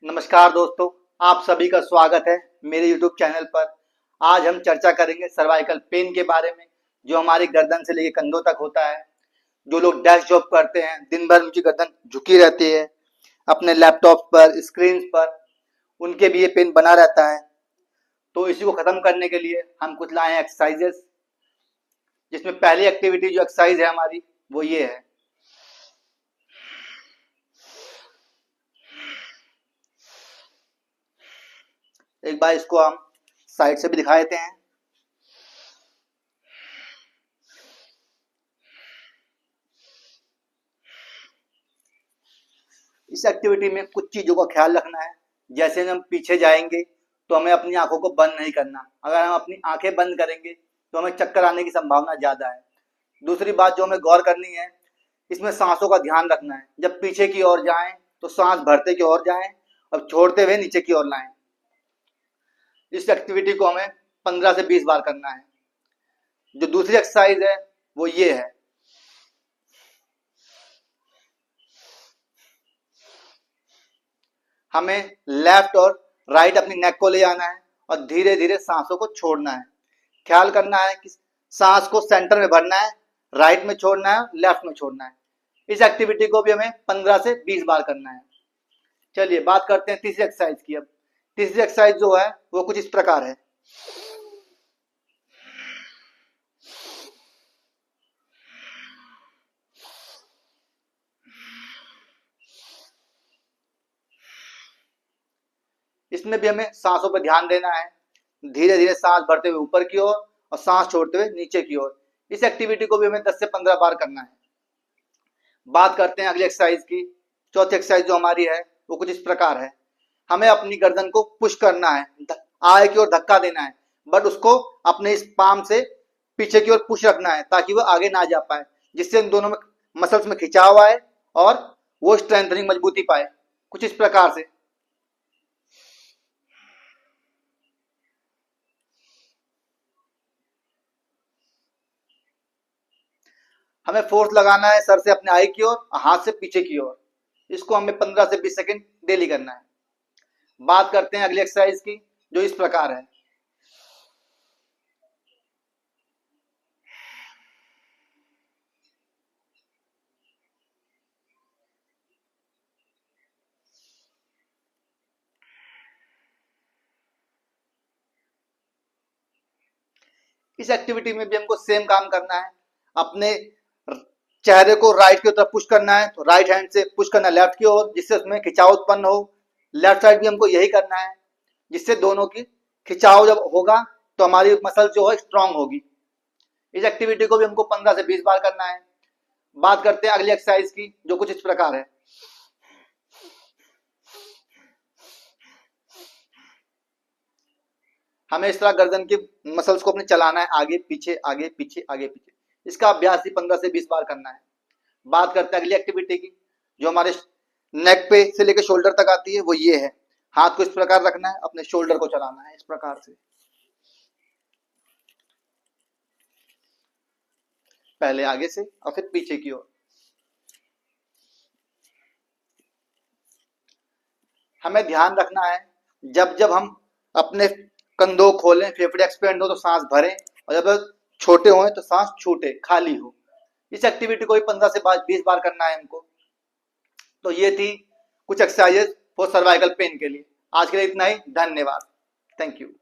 नमस्कार दोस्तों, आप सभी का स्वागत है मेरे YouTube चैनल पर। आज हम चर्चा करेंगे सर्वाइकल पेन के बारे में, जो हमारी गर्दन से लेकर कंधों तक होता है। जो लोग डेस्क जॉब करते हैं, दिन भर उनकी गर्दन झुकी रहती है अपने लैपटॉप पर, स्क्रीन पर, उनके भी ये पेन बना रहता है। तो इसी को खत्म करने के लिए हम कुछ लाए हैं एक्सरसाइजेस, जिसमें पहली एक्टिविटी जो एक्सरसाइज है हमारी वो ये है। एक बार इसको हम साइड से भी दिखा देते हैं। इस एक्टिविटी में कुछ चीजों का ख्याल रखना है। जैसे हम पीछे जाएंगे तो हमें अपनी आंखों को बंद नहीं करना। अगर हम अपनी आंखें बंद करेंगे तो हमें चक्कर आने की संभावना ज्यादा है। दूसरी बात जो हमें गौर करनी है, इसमें सांसों का ध्यान रखना है। जब पीछे की ओर जाएं तो सांस भरते की ओर जाएं और छोड़ते हुए नीचे की ओर लाएं। इस एक्टिविटी को हमें 15 से 20 बार करना है। जो दूसरी एक्सरसाइज है वो ये है। हमें लेफ्ट और राइट अपनी नेक को ले आना है और धीरे धीरे सांसों को छोड़ना है। ख्याल करना है कि सांस को सेंटर में भरना है, राइट में छोड़ना है, लेफ्ट में छोड़ना है। इस एक्टिविटी को भी हमें 15 से 20 बार करना है। चलिए बात करते हैं तीसरी एक्सरसाइज की। अब तीसरी एक्सरसाइज जो है वो कुछ इस प्रकार है। इसमें भी हमें सांसों पर ध्यान देना है। धीरे धीरे सांस भरते हुए ऊपर की ओर और सांस छोड़ते हुए नीचे की ओर। इस एक्टिविटी को भी हमें 10 से 15 बार करना है। बात करते हैं अगली एक्सरसाइज की। चौथी एक्सरसाइज जो हमारी है वो कुछ इस प्रकार है। हमें अपनी गर्दन को पुश करना है, आगे की ओर धक्का देना है, बट उसको अपने इस पाम से पीछे की ओर पुश रखना है ताकि वो आगे ना जा पाए, जिससे इन दोनों में मसल्स में खिंचाव आए और वो स्ट्रेंथनिंग मजबूती पाए। कुछ इस प्रकार से। हमें फोर्स लगाना है सर से अपने आई की ओर और हाथ से पीछे की ओर। इसको हमें 15 से 20 सेकंड डेली करना है। बात करते हैं अगली एक्सरसाइज की जो इस प्रकार है। इस एक्टिविटी में भी हमको सेम काम करना है। अपने चेहरे को राइट की तरफ पुश करना है, तो राइट हैंड से पुश करना है लेफ्ट की ओर, जिससे उसमें खिंचाव उत्पन्न हो। लेफ्ट साइड भी हमको यही करना है, जिससे दोनों की खिंचाव जब होगा तो हमारी मसल जो है स्ट्रांग होगी। इस एक्टिविटी को भी हमको 15 से 20 बार करना है। बात करते हैं अगली एक्सरसाइज की जो कुछ इस प्रकार है। हमें इस तरह गर्दन की मसल्स को अपने चलाना है, आगे पीछे आगे पीछे आगे पीछे। इसका अभ्यास ही 15 से 20 बार करना है। बात करते हैं अगली एक्टिविटी की जो हमारे नेक पे से लेकर शोल्डर तक आती है, वो ये है। हाथ को इस प्रकार रखना है, अपने शोल्डर को चलाना है इस प्रकार से। पहले आगे से और फिर पीछे की ओर। हमें ध्यान रखना है जब जब हम अपने कंधों खोलें, फेफड़े एक्सपेंड हो तो सांस भरें, और जब छोटे हों तो सांस छूटे, खाली हो। इस एक्टिविटी को भी 15 से 20 बार करना है हमको। तो ये थी कुछ एक्सरसाइजेस फॉर सर्वाइकल पेन के लिए। आज के लिए इतना ही। धन्यवाद। Thank you.